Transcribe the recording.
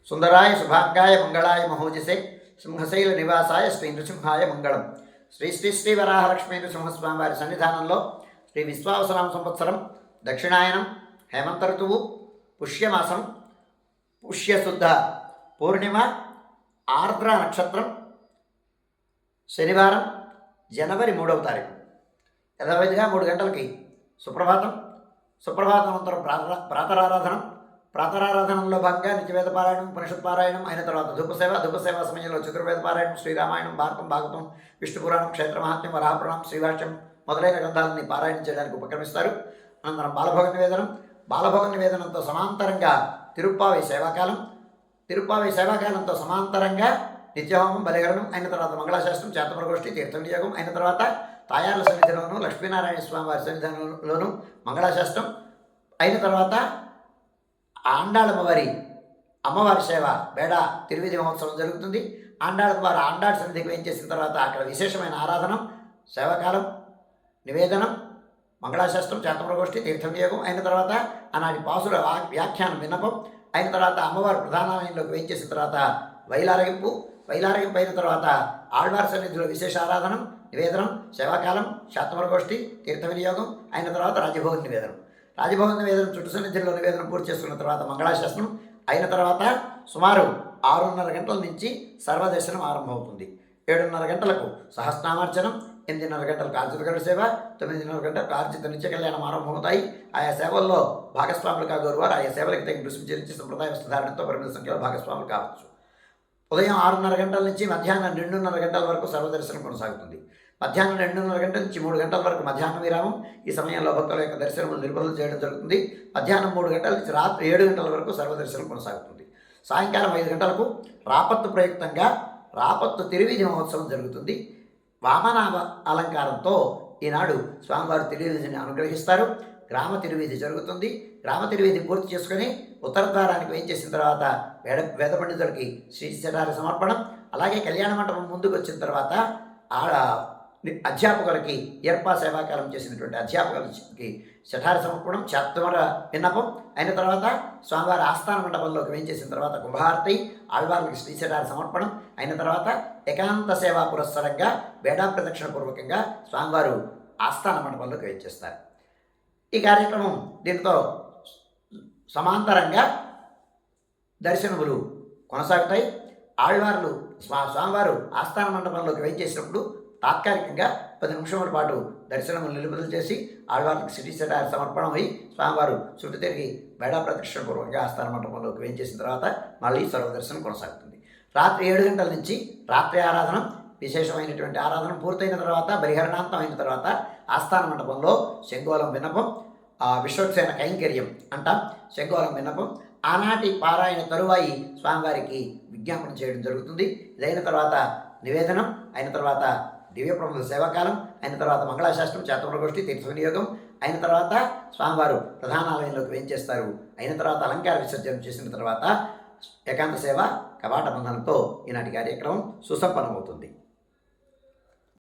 సుందరాయ శుభాంగాయ మంగళాయ మహోజసే సింహశైల నివాసాయ శ్రీ నృసింహాయ మంగళం. శ్రీ శ్రీ శ్రీ వరాహలక్ష్మీ నృసింహస్వామి వారి సన్నిధానంలో శ్రీ విశ్వావసనామ సంవత్సరం దక్షిణాయనం హేమంత ఋతువు పుష్యమాసం పుష్యశుద్ధ పూర్ణిమ ఆర్ద్ర నక్షత్రం శనివారం జనవరి 3వ తారీఖు యథావిధిగా 3 గంటలకి సుప్రభాతం, సుప్రభాతానంతరం ప్రాతరారాధనంలో భాగంగా నిత్యవేద పారాయణం, ఉపనిషత్ పారాయణం అయిన తర్వాత ధూపసేవ సమయంలో చతుర్వేద పారాయణం, శ్రీరామాయణం, భారతం, భాగవతం, విష్ణు పురాణం, క్షేత్ర మహాత్మ్యం, వరాహపురాణం, శ్రీభాష్యం మొదలైన గ్రంథాలని పారాయణం చేయడానికి ఉపక్రమిస్తారు. అనంతరం బాలభోగ నివేదనంతో సమాంతరంగా తిరుప్పావై సేవాకాలంతో సమాంతరంగా నిత్యహోమం, బలిహరణం అయిన తర్వాత మంగళాశాస్త్రం, చేతమరగోష్ఠి, తీర్థవినియోగం అయిన తర్వాత తాయార్ల సన్నిధిలోను లక్ష్మీనారాయణ స్వామి వారి సన్నిధానంలోను మంగళాశాస్త్రం అయిన తర్వాత ఆండాళమ్మవారి అమ్మవారి సేవ బేడ తిరువిధి మహోత్సవం జరుగుతుంది. ఆండాళమ్మవారి ఆండాళ్ సన్నిధికి వేయించేసిన తర్వాత అక్కడ విశేషమైన ఆరాధనం, సేవకాలం, నివేదనం, మంగళాశాస్త్రం, చేతమరగోష్ఠి, తీర్థవినియోగం అయిన తర్వాత ఆనాటి పాసుల వ్యాఖ్యానం, విన్నపం అయిన తర్వాత అమ్మవారు ప్రధానాలయంలోకి వేయించేసిన తర్వాత వైలారగింపు అయిన తర్వాత ఆళ్వారి సన్నిధిలో విశేష ఆరాధనం, నివేదనం, సేవాకాలం, శాతమరగోష్ఠి, తీర్థ వినియోగం అయిన తర్వాత రాజభోగ నివేదనం చుట్టు సన్నిధిలో నివేదనం పూర్తి చేసుకున్న తర్వాత మంగళాశాసనం అయిన తర్వాత సుమారు 6:30 గంటల నుంచి సర్వదర్శనం ఆరంభమవుతుంది. 7:30 గంటలకు సహస్రనామార్చనం, 8:30 గంటలకు ఆర్జిత గరుడ సేవ, 9:30 గంటలకు ఆర్జిత నిత్య కళ్యాణం ఆరంభమవుతాయి. ఆయా సేవల్లో భాగస్వాములు కాగోరువారు ఆయా సేవలకు తగిన రుసుము చెల్లించి సంప్రదాయ వస్త్రధారణతో పరిమిత సంఖ్యలో భాగస్వాములు కావచ్చు. ఉదయం 6:30 గంటల నుంచి మధ్యాహ్నం 2:30 గంటల వరకు సర్వదర్శనం కొనసాగుతుంది. మధ్యాహ్నం 2:30 గంటల నుంచి 3 గంటల వరకు మధ్యాహ్నం విరామం. ఈ సమయంలో భక్తుల యొక్క దర్శనములు నిలుపుదల చేయడం జరుగుతుంది. మధ్యాహ్నం 3 గంటల నుంచి రాత్రి 7 గంటల వరకు సర్వదర్శనం కొనసాగుతుంది. సాయంకాలం 5 గంటలకు రాపత్తు ప్రయుక్తంగా రాపత్తు తిరువీధి మహోత్సవం జరుగుతుంది. వామనామ అలంకారంతో ఈనాడు స్వామివారు తిరువీధిని అనుగ్రహిస్తారు. గ్రామ తిరువీధి జరుగుతుంది. గ్రామ తిరువీధి పూర్తి చేసుకుని ఉత్తర ద్వారానికి వేయించేసిన తర్వాత వేద పండితుడికి శ్రీ శటారి సమర్పణం, అలాగే కళ్యాణ మండపం ముందుకు వచ్చిన తర్వాత అధ్యాపకులకి ఏర్పా సేవాకాలం చేసినటువంటి అధ్యాపకులకి శఠారి సమర్పణం, చాత్మర విన్నపం అయిన తర్వాత స్వామివారి ఆస్థాన మండపంలోకి వేయించేసిన తర్వాత కుంభారతి, ఆళ్వార్లకి శ్రీ శఠారి సమర్పణం అయిన తర్వాత ఏకాంత సేవా పురస్సరంగా వేడా ప్రదక్షిణ పూర్వకంగా స్వామివారు ఆస్థాన మండపంలోకి వేయించేస్తారు. ఈ కార్యక్రమం దీంతో సమాంతరంగా దర్శనములు కొనసాగుతాయి. ఆళ్వార్లు స్వామివారు ఆస్థాన మండపంలోకి వేయించేసినప్పుడు తాత్కాలికంగా 10 నిమిషముల పాటు దర్శనములు నిలుపుదల చేసి ఆళ్వార్లకు శ్రీ శటారి సమర్పణం అయి స్వామివారు చుట్టూ తిరిగి బేడా ప్రదక్షిణ పూర్వకంగా ఆస్థాన మండపంలోకి వేయించేసిన తర్వాత మళ్ళీ సర్వదర్శనం కొనసాగుతుంది. రాత్రి 7 గంటల నుంచి రాత్రి ఆరాధన, విశేషమైనటువంటి ఆరాధన పూర్తయిన తర్వాత బలిహరణాంతం అయిన తర్వాత ఆస్థాన మండపంలో శంగోలం విన్నపం, విశ్వక్సేన కైంకర్యం అంటాం. శంగోలం విన్నపం ఆనాటి పారాయణ తరువాయి స్వామివారికి విజ్ఞాపన చేయడం జరుగుతుంది. ఇదైన తర్వాత నివేదనం అయిన తర్వాత దివ్య ప్రబంధ సేవాకాలం అయిన తర్వాత మంగళాశాస్త్రం, చేతమరగోష్ఠి, తీర్థ వినియోగం అయిన తర్వాత స్వామివారు ప్రధానాలయంలోకి వేయించేస్తారు. అయిన తర్వాత అలంకార విసర్జన చేసిన తర్వాత ఏకాంత సేవ, కవాట బంధనంతో ఈనాటి కార్యక్రమం సుసంపన్నమవుతుంది.